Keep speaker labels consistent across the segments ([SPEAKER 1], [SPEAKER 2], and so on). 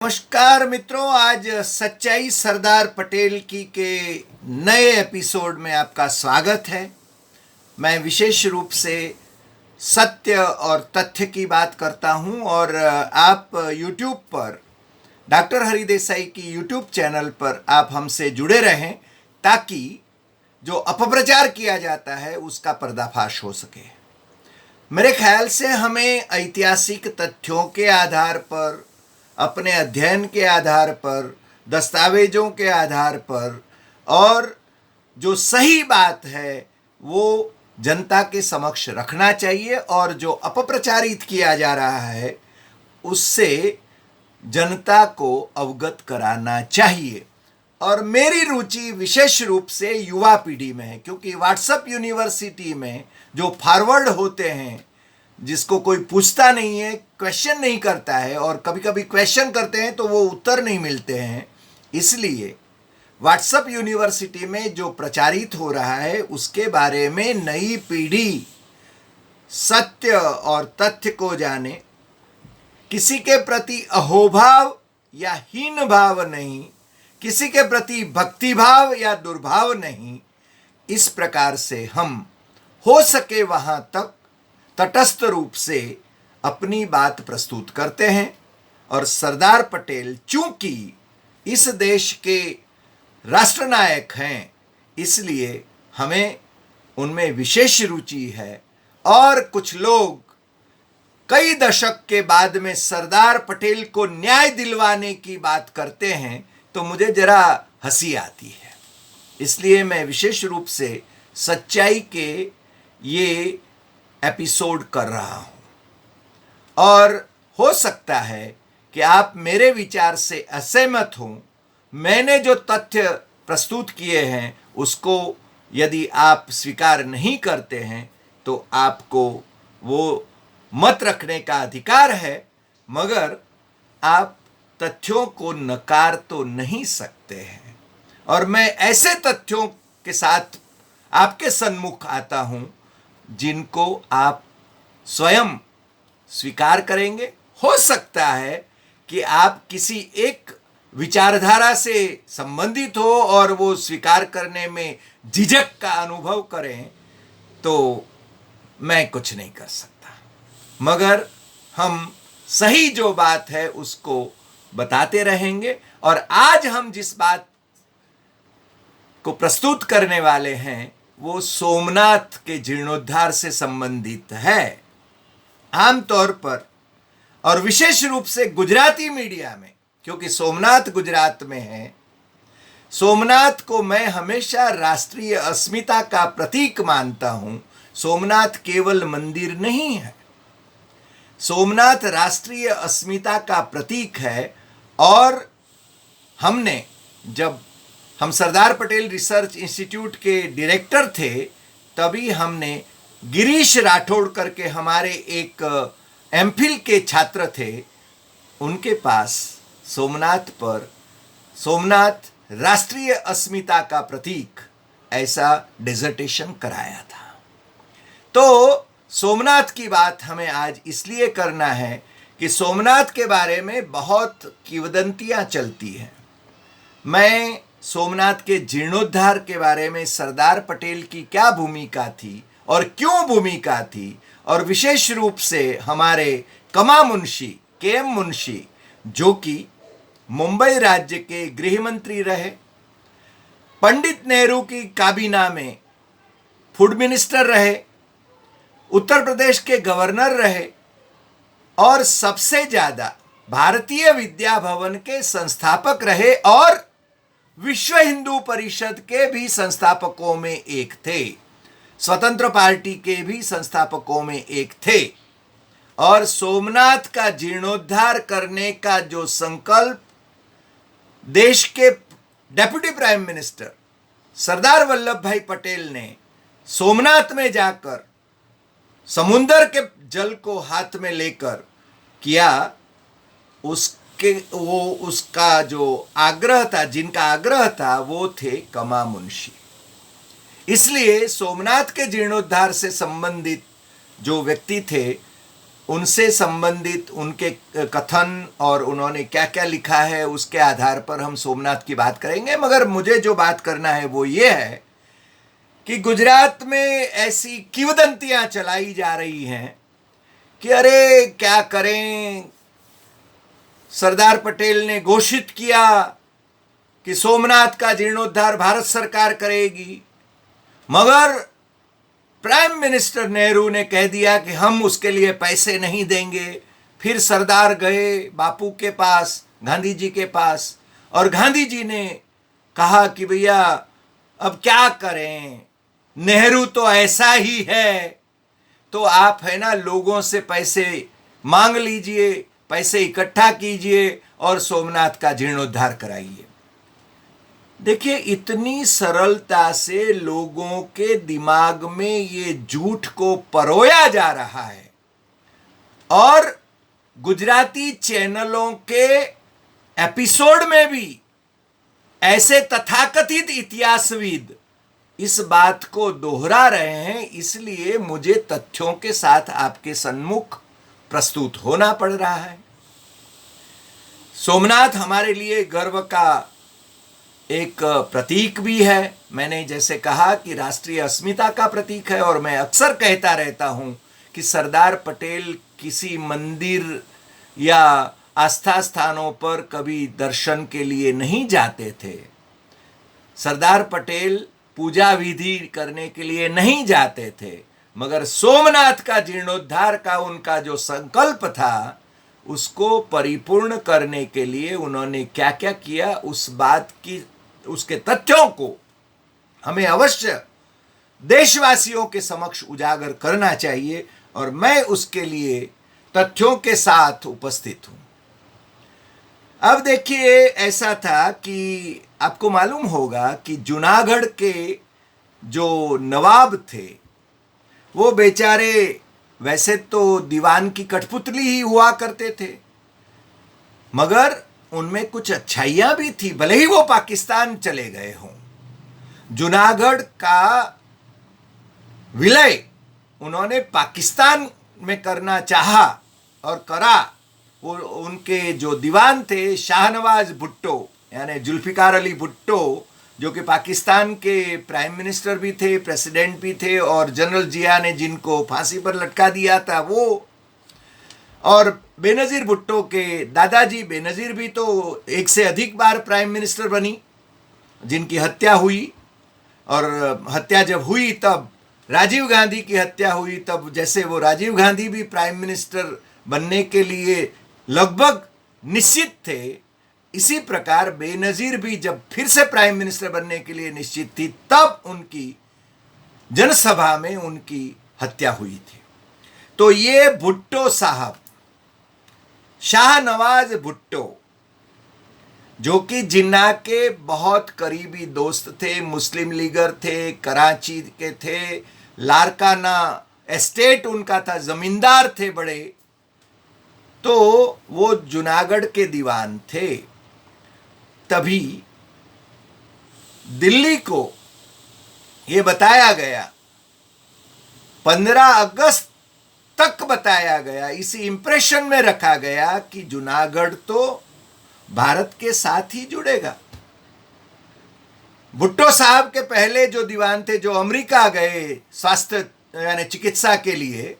[SPEAKER 1] नमस्कार मित्रों, आज सच्चाई सरदार पटेल की के नए एपिसोड में आपका स्वागत है। मैं विशेष रूप से सत्य और तथ्य की बात करता हूं और आप YouTube पर डॉक्टर हरि देसाई की YouTube चैनल पर आप हमसे जुड़े रहें ताकि जो अपप्रचार किया जाता है उसका पर्दाफाश हो सके। मेरे ख्याल से हमें ऐतिहासिक तथ्यों के आधार पर, अपने अध्ययन के आधार पर, दस्तावेजों के आधार पर और जो सही बात है वो जनता के समक्ष रखना चाहिए और जो अपप्रचारित किया जा रहा है उससे जनता को अवगत कराना चाहिए। और मेरी रुचि विशेष रूप से युवा पीढ़ी में है, क्योंकि व्हाट्सएप यूनिवर्सिटी में जो फॉरवर्ड होते हैं, जिसको कोई पूछता नहीं है, क्वेश्चन नहीं करता है, और कभी कभी क्वेश्चन करते हैं तो वो उत्तर नहीं मिलते हैं, इसलिए व्हाट्सएप यूनिवर्सिटी में जो प्रचारित हो रहा है उसके बारे में नई पीढ़ी सत्य और तथ्य को जाने, किसी के प्रति अहोभाव या हीन भाव नहीं, किसी के प्रति भक्तिभाव या दुर्भाव नहीं। इस प्रकार से हम हो सके वहां तक तटस्थ रूप से अपनी बात प्रस्तुत करते हैं। और सरदार पटेल चूंकि इस देश के राष्ट्रनायक हैं, इसलिए हमें उनमें विशेष रुचि है। और कुछ लोग कई दशक के बाद में सरदार पटेल को न्याय दिलवाने की बात करते हैं तो मुझे जरा हंसी आती है। इसलिए मैं विशेष रूप से सच्चाई के ये एपिसोड कर रहा हूं और हो सकता है कि आप मेरे विचार से असहमत हों। मैंने जो तथ्य प्रस्तुत किए हैं उसको यदि आप स्वीकार नहीं करते हैं तो आपको वो मत रखने का अधिकार है, मगर आप तथ्यों को नकार तो नहीं सकते हैं। और मैं ऐसे तथ्यों के साथ आपके सन्मुख आता हूं जिनको आप स्वयं स्वीकार करेंगे। हो सकता है कि आप किसी एक विचारधारा से संबंधित हो और वो स्वीकार करने में झिझक का अनुभव करें, तो मैं कुछ नहीं कर सकता, मगर हम सही जो बात है उसको बताते रहेंगे। और आज हम जिस बात को प्रस्तुत करने वाले हैं वो सोमनाथ के जीर्णोद्धार से संबंधित है। आमतौर पर और विशेष रूप से गुजराती मीडिया में, क्योंकि सोमनाथ गुजरात में है, सोमनाथ को मैं हमेशा राष्ट्रीय अस्मिता का प्रतीक मानता हूं। सोमनाथ केवल मंदिर नहीं है, सोमनाथ राष्ट्रीय अस्मिता का प्रतीक है। और हमने, जब हम सरदार पटेल रिसर्च इंस्टीट्यूट के डायरेक्टर थे, तभी हमने गिरीश राठौड़ करके हमारे एक एमफिल के छात्र थे, उनके पास सोमनाथ पर सोमनाथ राष्ट्रीय अस्मिता का प्रतीक ऐसा डिसर्टेशन कराया था। तो सोमनाथ की बात हमें आज इसलिए करना है कि सोमनाथ के बारे में बहुत किंवदंतियां चलती हैं। मैं सोमनाथ के जीर्णोद्धार के बारे में सरदार पटेल की क्या भूमिका थी और क्यों भूमिका थी, और विशेष रूप से हमारे कमा मुंशी के.एम. मुंशी, जो कि मुंबई राज्य के गृह मंत्री रहे, पंडित नेहरू की काबीना में फूड मिनिस्टर रहे, उत्तर प्रदेश के गवर्नर रहे और सबसे ज्यादा भारतीय विद्या भवन के संस्थापक रहे और विश्व हिंदू परिषद के भी संस्थापकों में एक थे, स्वतंत्र पार्टी के भी संस्थापकों में एक थे। और सोमनाथ का जीर्णोद्धार करने का जो संकल्प देश के deputy prime minister Sardar Vallabh भाई पटेल ने सोमनाथ में जाकर समुंदर के जल को हाथ में लेकर किया, उसका जो आग्रह था, जिनका आग्रह था, वो थे कमा मुंशी। इसलिए सोमनाथ के जीर्णोद्धार से संबंधित जो व्यक्ति थे उनसे संबंधित उनके कथन और उन्होंने क्या क्या लिखा है उसके आधार पर हम सोमनाथ की बात करेंगे। मगर मुझे जो बात करना है वो ये है कि गुजरात में ऐसी किंवदंतियां चलाई जा रही हैं कि अरे क्या करें, सरदार पटेल ने घोषित किया कि सोमनाथ का जीर्णोद्धार भारत सरकार करेगी, मगर प्राइम मिनिस्टर नेहरू ने कह दिया कि हम उसके लिए पैसे नहीं देंगे। फिर सरदार गए बापू के पास, गांधी जी के पास, और गांधी जी ने कहा कि भैया अब क्या करें, नेहरू तो ऐसा ही है, तो आप है ना लोगों से पैसे मांग लीजिए, पैसे इकट्ठा कीजिए और सोमनाथ का जीर्णोद्धार कराइए। देखिए, इतनी सरलता से लोगों के दिमाग में ये झूठ को परोया जा रहा है और गुजराती चैनलों के एपिसोड में भी ऐसे तथाकथित इतिहासविद इस बात को दोहरा रहे हैं। इसलिए मुझे तथ्यों के साथ आपके सम्मुख प्रस्तुत होना पड़ रहा है। सोमनाथ हमारे लिए गर्व का एक प्रतीक भी है। मैंने जैसे कहा कि राष्ट्रीय अस्मिता का प्रतीक है, और मैं अक्सर कहता रहता हूं कि सरदार पटेल किसी मंदिर या आस्था स्थानों पर कभी दर्शन के लिए नहीं जाते थे। सरदार पटेल पूजा विधि करने के लिए नहीं जाते थे, मगर सोमनाथ का जीर्णोद्धार का उनका जो संकल्प था उसको परिपूर्ण करने के लिए उन्होंने क्या क्या किया, उस बात की, उसके तथ्यों को हमें अवश्य देशवासियों के समक्ष उजागर करना चाहिए, और मैं उसके लिए तथ्यों के साथ उपस्थित हूं। अब देखिए, ऐसा था कि आपको मालूम होगा कि जूनागढ़ के जो नवाब थे वो बेचारे वैसे तो दीवान की कठपुतली ही हुआ करते थे, मगर उनमें कुछ अच्छाइयां भी थी, भले ही वो पाकिस्तान चले गए हों। जूनागढ़ का विलय उन्होंने पाकिस्तान में करना चाहा और करा। वो उनके जो दीवान थे शाहनवाज भुट्टो यानी जुल्फिकार अली भुट्टो, जो कि पाकिस्तान के प्राइम मिनिस्टर भी थे, प्रेसिडेंट भी थे, और जनरल जिया ने जिनको फांसी पर लटका दिया था वो, और बेनज़ीर भुट्टो के दादाजी बेनज़ीर भी तो एक से अधिक बार प्राइम मिनिस्टर बनी, जिनकी हत्या हुई। और हत्या जब हुई तब राजीव गांधी की हत्या हुई, तब जैसे वो राजीव गांधी भी प्राइम मिनिस्टर बनने के लिए लगभग निश्चित थे, इसी प्रकार बेनज़ीर भी जब फिर से प्राइम मिनिस्टर बनने के लिए निश्चित थी, तब उनकी जनसभा में उनकी हत्या हुई थी। तो ये भुट्टो साहब, शाहनवाज भुट्टो, जो कि जिन्ना के बहुत करीबी दोस्त थे, मुस्लिम लीगर थे, कराची के थे, लारकाना एस्टेट उनका था, जमींदार थे बड़े, तो वो जूनागढ़ के दीवान थे। तभी दिल्ली को ये बताया गया, 15 अगस्त तक बताया गया, इसी इंप्रेशन में रखा गया कि जूनागढ़ तो भारत के साथ ही जुड़ेगा। भुट्टो साहब के पहले जो दीवान थे, जो अमेरिका गए स्वास्थ्य यानी चिकित्सा के लिए,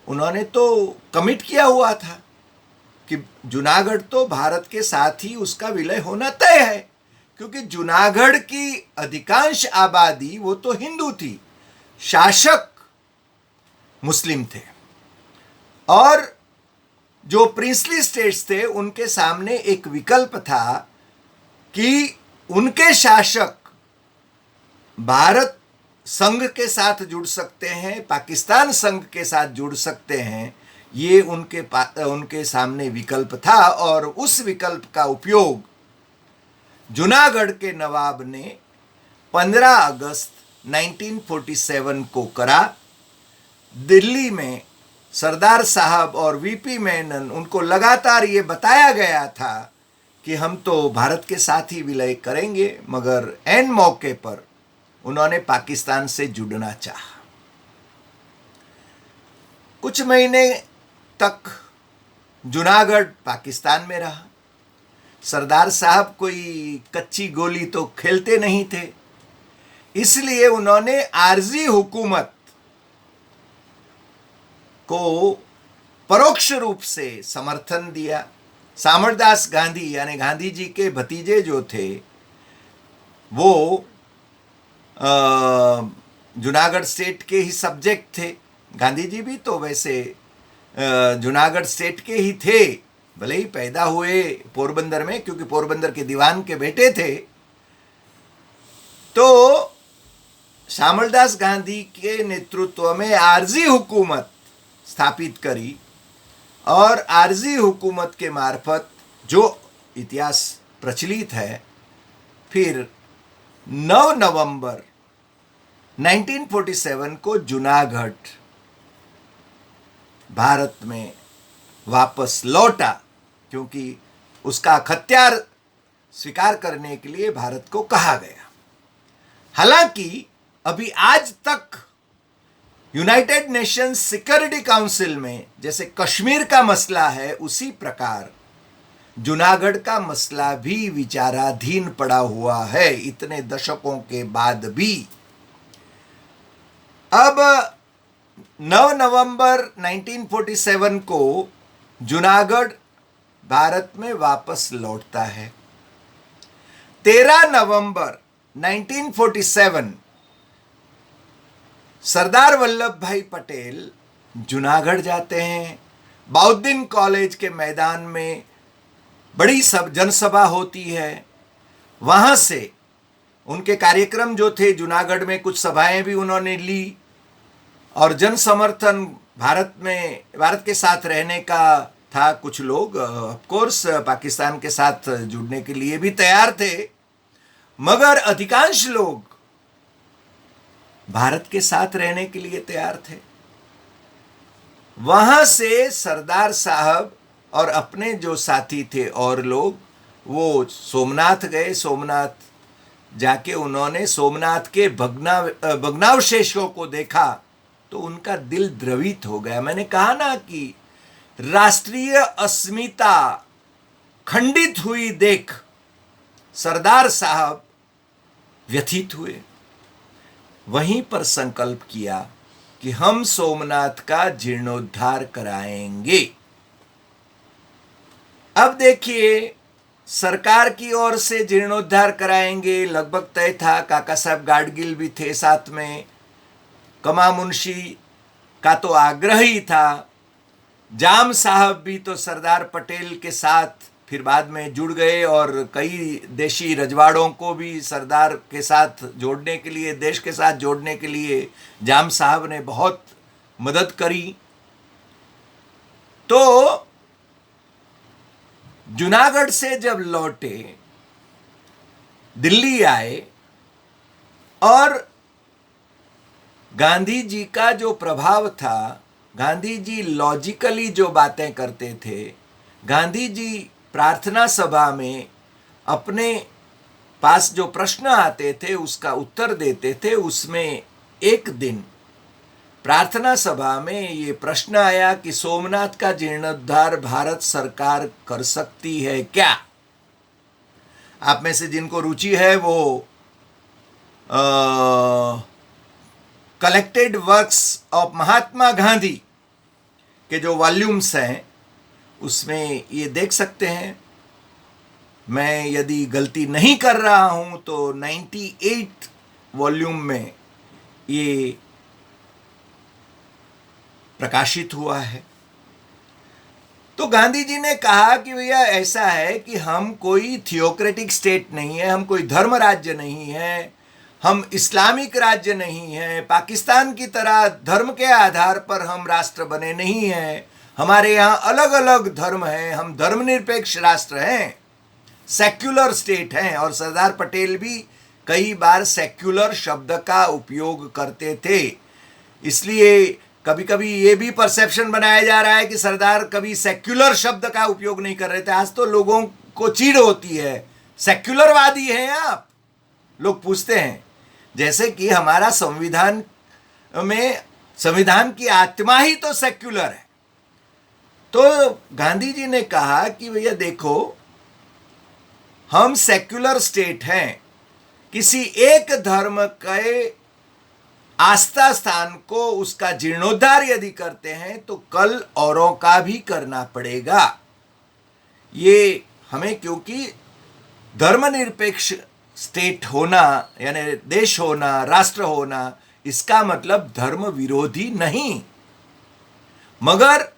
[SPEAKER 1] उन्होंने तो कमिट किया हुआ था कि जूनागढ़ तो भारत के साथ ही उसका विलय होना तय है, क्योंकि जूनागढ़ की अधिकांश आबादी वो तो हिंदू थी, शासक मुस्लिम थे, और जो प्रिंसली स्टेट्स थे उनके सामने एक विकल्प था कि उनके शासक भारत संघ के साथ जुड़ सकते हैं, पाकिस्तान संघ के साथ जुड़ सकते हैं, ये उनके सामने विकल्प था। और उस विकल्प का उपयोग जूनागढ़ के नवाब ने 15 अगस्त 1947 को करा। दिल्ली में सरदार साहब और वीपी मेनन, उनको लगातार ये बताया गया था कि हम तो भारत के साथ ही विलय करेंगे, मगर एन मौके पर उन्होंने पाकिस्तान से जुड़ना चाहा। कुछ महीने तक जूनागढ़ पाकिस्तान में रहा। सरदार साहब कोई कच्ची गोली तो खेलते नहीं थे, इसलिए उन्होंने आरजी हुकूमत को परोक्ष रूप से समर्थन दिया। सामरदास गांधी यानी गांधी जी के भतीजे जो थे वो जूनागढ़ स्टेट के ही सब्जेक्ट थे। गांधी जी भी तो वैसे जूनागढ़ स्टेट के ही थे, भले ही पैदा हुए पोरबंदर में, क्योंकि पोरबंदर के दीवान के बेटे थे। तो श्यामलदास गांधी के नेतृत्व में आरजी हुकूमत स्थापित करी और आरजी हुकूमत के मार्फत जो इतिहास प्रचलित है, फिर 9 नवंबर 1947 को जूनागढ़ भारत में वापस लौटा, क्योंकि उसका खत्यार स्वीकार करने के लिए भारत को कहा गया। हालांकि अभी आज तक यूनाइटेड नेशंस सिक्योरिटी काउंसिल में जैसे कश्मीर का मसला है, उसी प्रकार जूनागढ़ का मसला भी विचाराधीन पड़ा हुआ है इतने दशकों के बाद भी। अब 9 नवंबर 1947 को जूनागढ़ भारत में वापस लौटता है। 13 नवंबर 1947 सरदार वल्लभ भाई पटेल जूनागढ़ जाते हैं। बहाउद्दीन कॉलेज के मैदान में बड़ी जनसभा होती है। वहां से उनके कार्यक्रम जो थे, जूनागढ़ में कुछ सभाएं भी उन्होंने ली और जन समर्थन भारत के साथ रहने का था। कुछ लोग ऑफ कोर्स पाकिस्तान के साथ जुड़ने के लिए भी तैयार थे, मगर अधिकांश लोग भारत के साथ रहने के लिए तैयार थे। वहां से सरदार साहब और अपने जो साथी थे और लोग, वो सोमनाथ गए। सोमनाथ जाके उन्होंने सोमनाथ के भग्नावशेषों को देखा तो उनका दिल द्रवित हो गया। मैंने कहा ना कि राष्ट्रीय अस्मिता खंडित हुई देख सरदार साहब व्यथित हुए। वहीं पर संकल्प किया कि हम सोमनाथ का जीर्णोद्धार कराएंगे। अब देखिए, सरकार की ओर से जीर्णोद्धार कराएंगे लगभग तय था। काका साहब गाडगिल भी थे साथ में, कमा मुंशी का तो आग्रह ही था, जाम साहब भी तो सरदार पटेल के साथ फिर बाद में जुड़ गए और कई देशी रजवाड़ों को भी सरदार के साथ जोड़ने के लिए, देश के साथ जोड़ने के लिए जाम साहब ने बहुत मदद करी। तो जूनागढ़ से जब लौटे, दिल्ली आए और गांधी जी का जो प्रभाव था, गांधी जी लॉजिकली जो बातें करते थे, गांधी जी प्रार्थना सभा में अपने पास जो प्रश्न आते थे उसका उत्तर देते थे। उसमें एक दिन प्रार्थना सभा में ये प्रश्न आया कि सोमनाथ का जीर्णोद्धार भारत सरकार कर सकती है क्या? आप में से जिनको रुचि है वो collected works of Mahatma Gandhi के जो वॉल्यूम्स हैं उसमें ये देख सकते हैं। मैं यदि गलती नहीं कर रहा हूं तो 98 वॉल्यूम में ये प्रकाशित हुआ है। तो गांधी जी ने कहा कि भैया ऐसा है कि हम कोई थियोक्रेटिक स्टेट नहीं है, हम कोई धर्म राज्य नहीं है, हम इस्लामिक राज्य नहीं है, पाकिस्तान की तरह धर्म के आधार पर हम राष्ट्र बने नहीं हैं, हमारे यहाँ अलग अलग धर्म हैं, हम धर्मनिरपेक्ष राष्ट्र हैं, सेक्युलर स्टेट हैं। और सरदार पटेल भी कई बार सेक्युलर शब्द का उपयोग करते थे। इसलिए कभी कभी ये भी परसेप्शन बनाया जा रहा है कि सरदार कभी सेक्युलर शब्द का उपयोग नहीं कर रहे थे। आज तो लोगों को चिढ़ होती है, सेक्युलरवादी हैं आप, लोग पूछते हैं। जैसे कि हमारा संविधान में संविधान की आत्मा ही तो सेक्युलर है। तो गांधी जी ने कहा कि भैया देखो, हम सेक्युलर स्टेट हैं, किसी एक धर्म के आस्था स्थान को उसका जीर्णोद्धार यदि करते हैं तो कल औरों का भी करना पड़ेगा। ये हमें, क्योंकि धर्मनिरपेक्ष स्टेट होना यानी देश होना, राष्ट्र होना, इसका मतलब धर्म विरोधी नहीं, मगर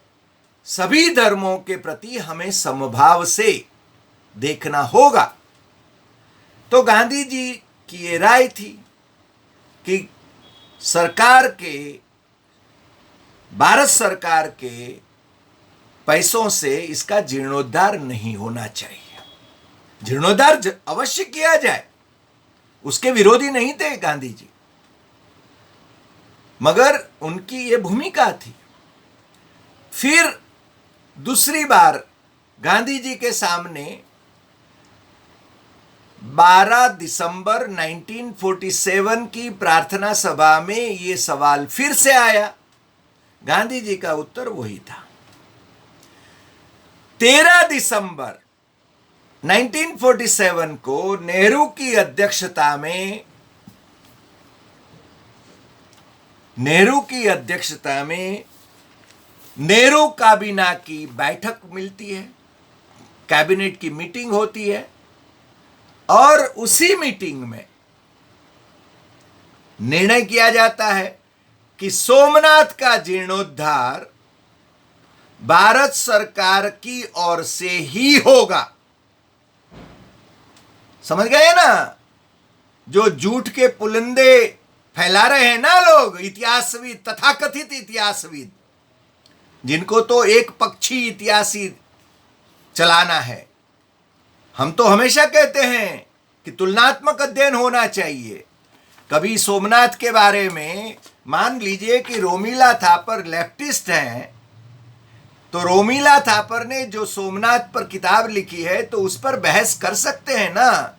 [SPEAKER 1] सभी धर्मों के प्रति हमें समभाव से देखना होगा। तो गांधी जी की ये राय थी कि सरकार के, भारत सरकार के पैसों से इसका जीर्णोद्धार नहीं होना चाहिए। जीर्णोद्धार अवश्य किया जाए, उसके विरोधी नहीं थे गांधी जी, मगर उनकी ये भूमिका थी। फिर दूसरी बार गांधी जी के सामने 12 दिसंबर 1947 की प्रार्थना सभा में ये सवाल फिर से आया। गांधी जी का उत्तर वही था। 13 दिसंबर 1947 को नेहरू की अध्यक्षता में नेहरू काबीना की बैठक मिलती है, कैबिनेट की मीटिंग होती है, और उसी मीटिंग में निर्णय किया जाता है कि सोमनाथ का जीर्णोद्धार भारत सरकार की ओर से ही होगा। समझ गए ना? जो झूठ के पुलंदे फैला रहे हैं ना लोग, इतिहासविद, तथाकथित इतिहासविद, जिनको तो एक पक्षी इतिहासी चलाना है। हम तो हमेशा कहते हैं कि तुलनात्मक अध्ययन होना चाहिए। कभी सोमनाथ के बारे में मान लीजिए कि रोमिला थापर लेफ्टिस्ट हैं, तो रोमिला थापर ने जो सोमनाथ पर किताब लिखी है तो उस पर बहस कर सकते हैं ना।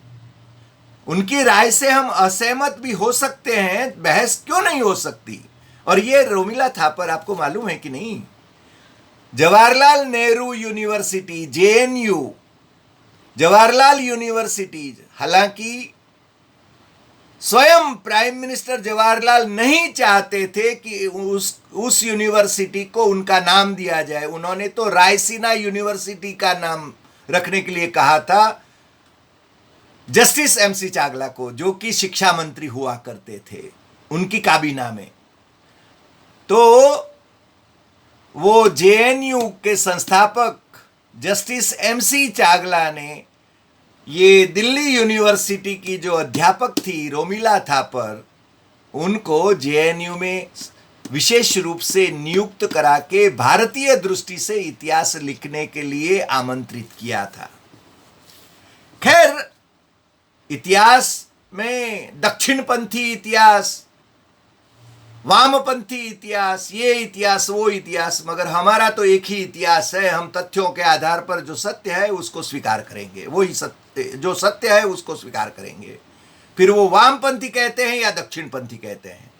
[SPEAKER 1] उनकी राय से हम असहमत भी हो सकते हैं, बहस क्यों नहीं हो सकती। और ये रोमिला थापर आपको मालूम है कि नहीं, Jawaharlal Nehru university, JNU, Jawaharlal university, हालांकि स्वयं प्राइम मिनिस्टर जवाहरलाल नहीं चाहते थे कि उस यूनिवर्सिटी को उनका नाम दिया जाए। उन्होंने तो रायसीना यूनिवर्सिटी का नाम रखने के लिए कहा था जस्टिस एमसी चावला को, जो कि शिक्षा मंत्री हुआ करते थे उनकी काबीना में। तो वो जेएनयू के संस्थापक जस्टिस एमसी चावला ने ये दिल्ली यूनिवर्सिटी की जो अध्यापक थी रोमिला थापर, उनको जेएनयू में विशेष रूप से नियुक्त करा के भारतीय दृष्टि से इतिहास लिखने के लिए आमंत्रित किया था। खैर, इतिहास में दक्षिणपंथी इतिहास, वामपंथी इतिहास, ये इतिहास, वो इतिहास, मगर हमारा तो एक ही इतिहास है। हम तथ्यों के आधार पर जो सत्य है उसको स्वीकार करेंगे, वही सत्य, जो सत्य है उसको स्वीकार करेंगे। फिर वो वामपंथी कहते हैं या दक्षिणपंथी कहते हैं।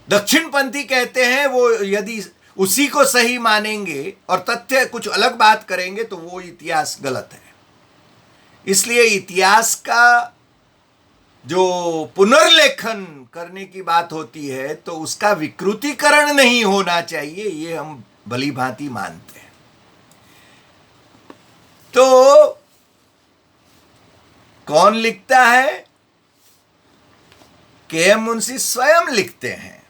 [SPEAKER 1] दक्षिणपंथी कहते हैं वो यदि उसी को सही मानेंगे और तथ्य कुछ अलग बात करेंगे तो वो इतिहास गलत है। इसलिए इतिहास का जो पुनर्लेखन करने की बात होती है तो उसका विकृतीकरण नहीं होना चाहिए, ये हम भली भांति मानते हैं। तो कौन लिखता है? के.एम. मुंशी स्वयं लिखते हैं।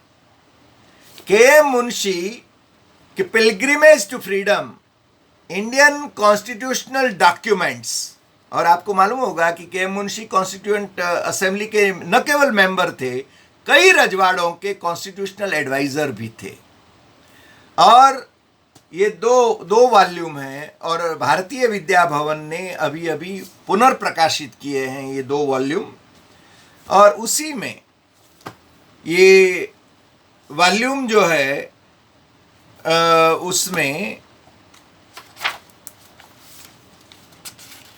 [SPEAKER 1] के.एम. मुंशी के pilgrimage to freedom, Indian constitutional documents, और आपको मालूम होगा कि के.एम. मुंशी कॉन्स्टिट्यूएंट असेंबली के न केवल मेंबर थे, कई रजवाड़ों के कॉन्स्टिट्यूशनल एडवाइजर भी थे। और ये दो वॉल्यूम हैं और भारतीय विद्या भवन ने अभी अभी पुनर्प्रकाशित किए हैं ये 2 वॉल्यूम। और उसी में ये वॉल्यूम जो है उसमें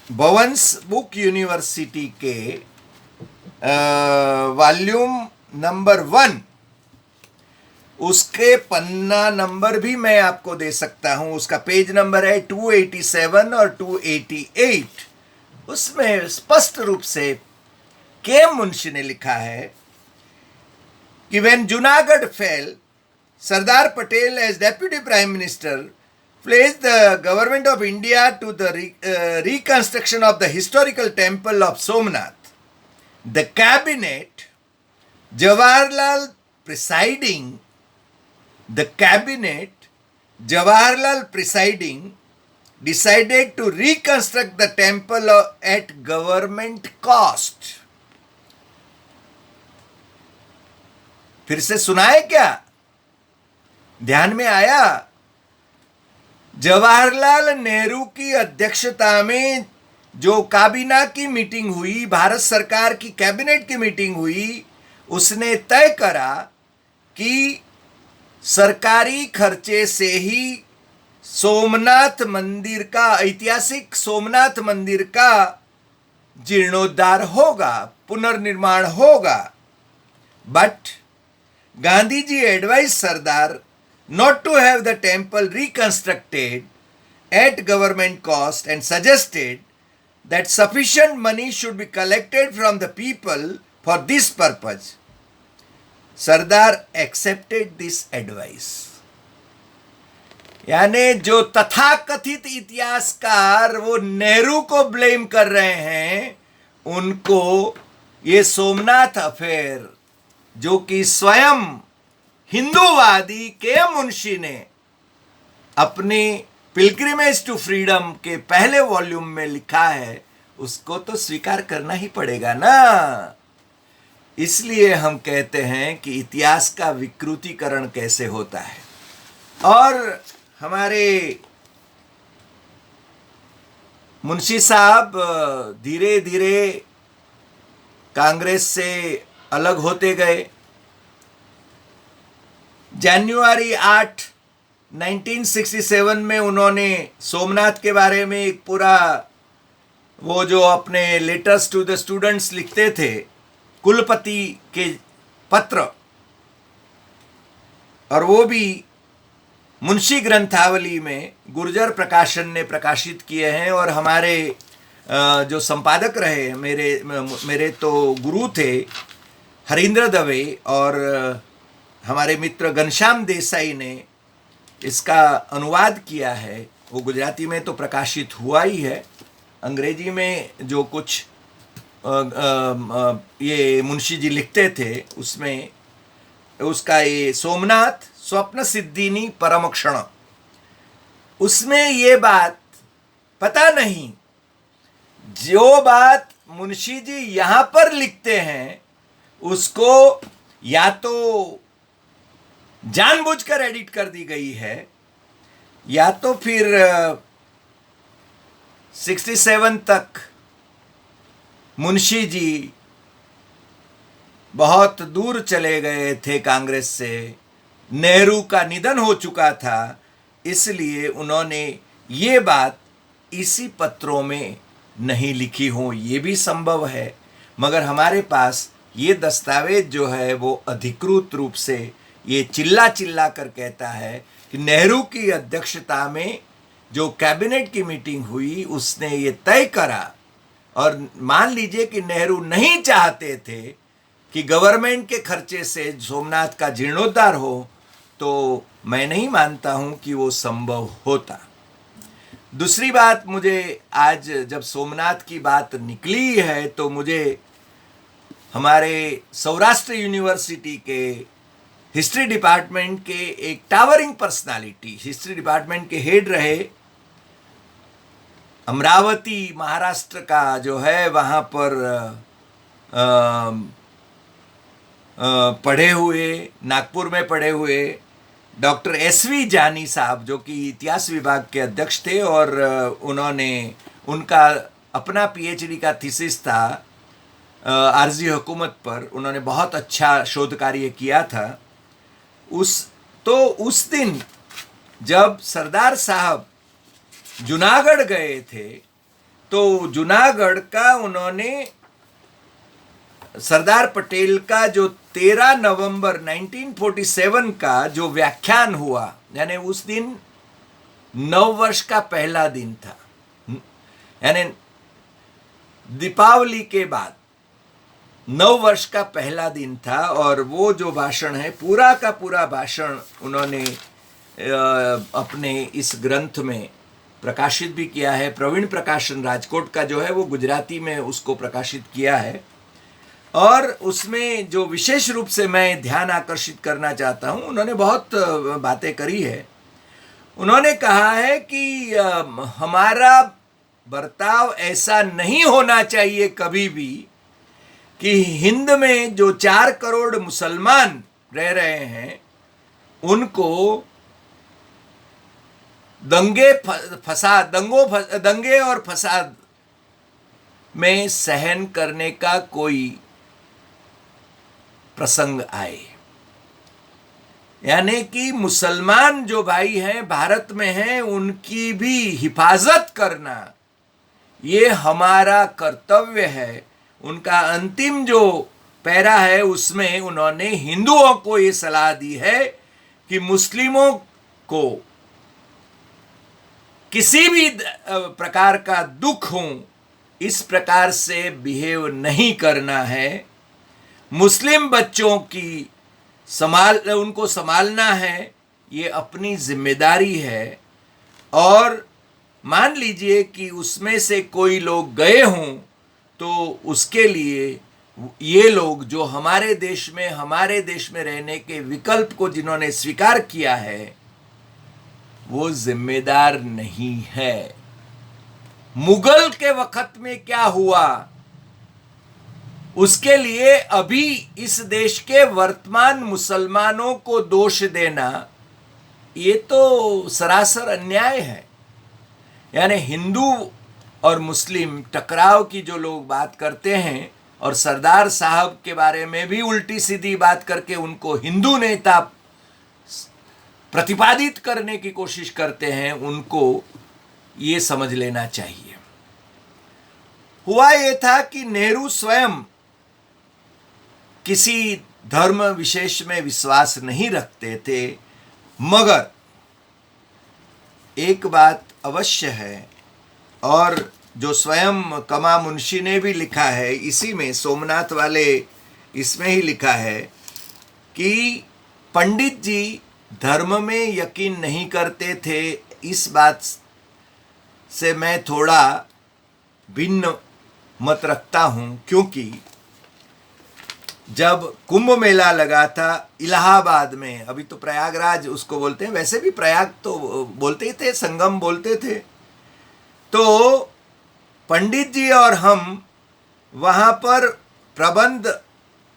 [SPEAKER 1] भवंस बुक यूनिवर्सिटी के वॉल्यूम नंबर 1, उसके पन्ना नंबर भी मैं आपको दे सकता हूं। उसका पेज नंबर है 287 और 288। उसमें स्पष्ट रूप से के मुंशी ने लिखा है कि when Junagadh fell, Sardar Patel as Deputy Prime Minister pledged the government of India to the reconstruction of the historical temple of Somnath. The cabinet, Jawaharlal presiding, decided to reconstruct the temple at government cost. फिर से सुनाए क्या? ध्यान में आया? जवाहरलाल नेहरू की अध्यक्षता में जो काबीना की मीटिंग हुई, भारत सरकार की कैबिनेट की मीटिंग हुई, उसने तय करा कि सरकारी खर्चे से ही सोमनाथ मंदिर का, ऐतिहासिक सोमनाथ मंदिर का जीर्णोद्धार होगा, पुनर्निर्माण होगा। But Gandhiji advised Sardar not to have the temple reconstructed at government cost and suggested that sufficient money should be collected from the people for this purpose. Sardar accepted this advice. यानी जो तथाकथित इतिहासकार वो नेहरू को blame कर रहे हैं, उनको ये सोमनाथ अफेयर, जो कि स्वयं हिंदूवादी के मुंशी ने अपनी पिलग्रिमेज टू फ्रीडम के पहले वॉल्यूम में लिखा है, उसको तो स्वीकार करना ही पड़ेगा ना। इसलिए हम कहते हैं कि इतिहास का विकृतीकरण कैसे होता है। और हमारे मुंशी साहब धीरे धीरे कांग्रेस से अलग होते गए। जनवरी 8, 1967 में उन्होंने सोमनाथ के बारे में एक पूरा वो जो अपने लेटर्स टू द स्टूडेंट्स लिखते थे, कुलपति के पत्र, और वो भी मुंशी ग्रंथावली में गुर्जर प्रकाशन ने प्रकाशित किए हैं। और हमारे जो संपादक रहे, मेरे तो गुरु थे हरींद्र दवे, और हमारे मित्र घनश्याम देसाई ने इसका अनुवाद किया है। वो गुजराती में तो प्रकाशित हुआ ही है, अंग्रेजी में जो कुछ ये मुंशी जी लिखते थे उसमें उसका ये सोमनाथ स्वप्न सिद्धिनी परम क्षण, उसमें ये बात पता नहीं, जो बात मुंशी जी यहां पर लिखते हैं उसको या तो जानबूझकर एडिट कर दी गई है, या तो फिर 67 तक मुंशी जी बहुत दूर चले गए थे कांग्रेस से, नेहरू का निधन हो चुका था, इसलिए उन्होंने ये बात इसी पत्रों में नहीं लिखी हो, ये भी संभव है। मगर हमारे पास ये दस्तावेज जो है वो अधिकृत रूप से ये चिल्ला चिल्ला कर कहता है कि नेहरू की अध्यक्षता में जो कैबिनेट की मीटिंग हुई उसने ये तय करा, और मान लीजिए कि नेहरू नहीं चाहते थे कि गवर्नमेंट के खर्चे से सोमनाथ का जीर्णोद्धार हो, तो मैं नहीं मानता हूं कि वो संभव होता। दूसरी बात, मुझे आज जब सोमनाथ की बात निकली है तो मुझे हमारे सौराष्ट्र यूनिवर्सिटी के हिस्ट्री डिपार्टमेंट के एक टावरिंग पर्सनालिटी, हिस्ट्री डिपार्टमेंट के हेड रहे, अमरावती महाराष्ट्र का जो है वहाँ पर पढ़े हुए, नागपुर में पढ़े हुए डॉक्टर एसवी जानी साहब, जो कि इतिहास विभाग के अध्यक्ष थे, और उनका अपना पीएचडी का थीसिस था आरजी हुकूमत पर, उन्होंने बहुत अच्छा शोध कार्य किया था। उस दिन जब सरदार साहब जूनागढ़ गए थे तो जूनागढ़ का उन्होंने सरदार पटेल का जो 13 नवंबर 1947 का जो व्याख्यान हुआ, यानी उस दिन नव वर्ष का पहला दिन था, यानी दीपावली के बाद नव वर्ष का पहला दिन था। और वो जो भाषण है, पूरा का पूरा भाषण उन्होंने अपने इस ग्रंथ में प्रकाशित भी किया है। प्रवीण प्रकाशन राजकोट का जो है वो गुजराती में उसको प्रकाशित किया है। और उसमें जो विशेष रूप से मैं ध्यान आकर्षित करना चाहता हूं, उन्होंने बहुत बातें करी है। उन्होंने कहा है कि हमारा बर्ताव ऐसा नहीं होना चाहिए कभी भी कि हिंद में जो 4 करोड़ मुसलमान रह रहे हैं उनको दंगे और फसाद में सहन करने का कोई प्रसंग आए। यानी कि मुसलमान जो भाई हैं भारत में हैं, उनकी भी हिफाजत करना ये हमारा कर्तव्य है। उनका अंतिम जो पैरा है उसमें उन्होंने हिंदुओं को ये सलाह दी है कि मुस्लिमों को किसी भी प्रकार का दुख हो इस प्रकार से बिहेव नहीं करना है। मुस्लिम बच्चों की उनको संभालना है, ये अपनी जिम्मेदारी है। और मान लीजिए कि उसमें से कोई लोग गए हों तो उसके लिए ये लोग जो हमारे देश में रहने के विकल्प को जिन्होंने स्वीकार किया है वो जिम्मेदार नहीं है। मुगल के वक्त में क्या हुआ उसके लिए अभी इस देश के वर्तमान मुसलमानों को दोष देना ये तो सरासर अन्याय है। यानी हिंदू और मुस्लिम टकराव की जो लोग बात करते हैं और सरदार साहब के बारे में भी उल्टी सीधी बात करके उनको हिंदू नेता प्रतिपादित करने की कोशिश करते हैं, उनको ये समझ लेना चाहिए। हुआ ये था कि नेहरू स्वयं किसी धर्म विशेष में विश्वास नहीं रखते थे, मगर एक बात अवश्य है और जो स्वयं कमा मुंशी ने भी लिखा है, इसी में सोमनाथ वाले इसमें ही लिखा है कि पंडित जी धर्म में यकीन नहीं करते थे। इस बात से मैं थोड़ा भिन्न मत रखता हूं, क्योंकि जब कुंभ मेला लगा था इलाहाबाद में, अभी तो प्रयागराज उसको बोलते हैं, वैसे भी प्रयाग तो बोलते ही थे, संगम बोलते थे, तो पंडित जी और हम वहाँ पर प्रबंध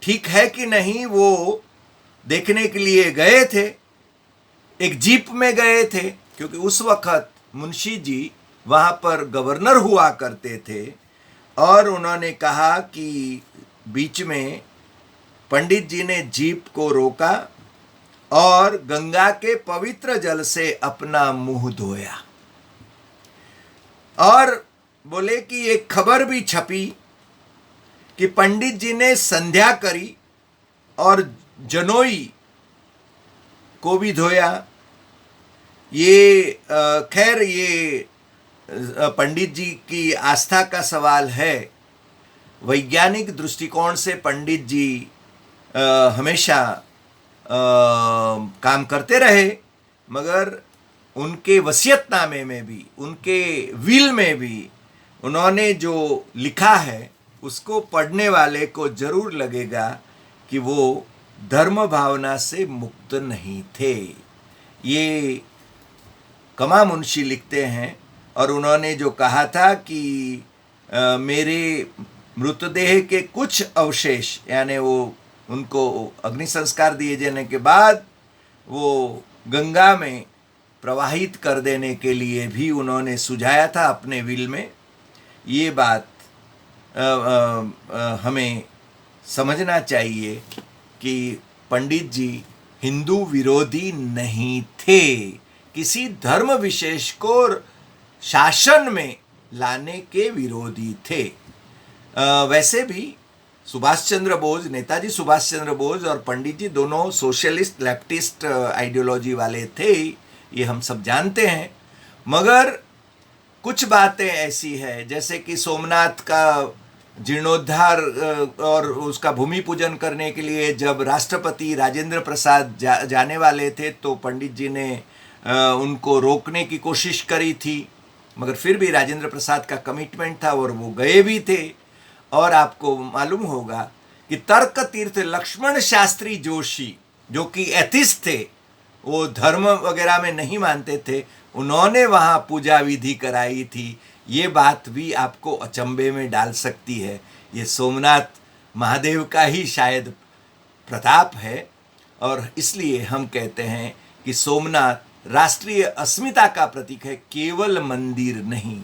[SPEAKER 1] ठीक है कि नहीं वो देखने के लिए गए थे। एक जीप में गए थे, क्योंकि उस वक्त मुंशी जी वहाँ पर गवर्नर हुआ करते थे। और उन्होंने कहा कि बीच में पंडित जी ने जीप को रोका और गंगा के पवित्र जल से अपना मुंह धोया और बोले कि एक खबर भी छपी कि पंडित जी ने संध्या करी और जनोई को भी धोया। ये खैर ये पंडित जी की आस्था का सवाल है। वैज्ञानिक दृष्टिकोण से पंडित जी हमेशा काम करते रहे, मगर उनके वसीयतनामे में भी, उनके विल में भी उन्होंने जो लिखा है उसको पढ़ने वाले को जरूर लगेगा कि वो धर्म भावना से मुक्त नहीं थे। ये कमा मुंशी लिखते हैं और उन्होंने जो कहा था कि मेरे मृतदेह के कुछ अवशेष, यानी वो उनको अग्नि संस्कार दिए जाने के बाद वो गंगा में प्रवाहित कर देने के लिए भी उन्होंने सुझाया था अपने विल में। ये बात हमें समझना चाहिए कि पंडित जी हिंदू विरोधी नहीं थे, किसी धर्म विशेष को शासन में लाने के विरोधी थे। वैसे भी सुभाष चंद्र बोस, नेताजी सुभाष चंद्र बोस और पंडित जी दोनों सोशलिस्ट लेफ्टिस्ट आइडियोलॉजी वाले थे, ये हम सब जानते हैं। मगर कुछ बातें ऐसी है, जैसे कि सोमनाथ का जीर्णोद्धार और उसका भूमि पूजन करने के लिए जब राष्ट्रपति राजेंद्र प्रसाद जाने वाले थे तो पंडित जी ने उनको रोकने की कोशिश करी थी, मगर फिर भी राजेंद्र प्रसाद का कमिटमेंट था और वो गए भी थे। और आपको मालूम होगा कि तर्क तीर्थ लक्ष्मण शास्त्री जोशी, जो कि एथिस्ट थे, वो धर्म वगैरह में नहीं मानते थे, उन्होंने वहाँ पूजा विधि कराई थी। ये बात भी आपको अचंभे में डाल सकती है। ये सोमनाथ महादेव का ही शायद प्रताप है, और इसलिए हम कहते हैं कि सोमनाथ राष्ट्रीय अस्मिता का प्रतीक है, केवल मंदिर नहीं।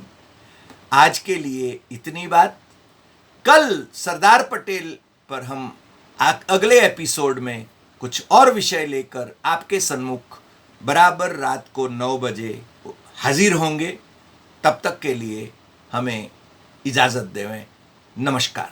[SPEAKER 1] आज के लिए इतनी बात। कल सरदार पटेल पर हम अगले एपिसोड में कुछ और विषय लेकर आपके सन्मुख बराबर रात को 9 बजे हाजिर होंगे। तब तक के लिए हमें इजाज़त देवें। नमस्कार।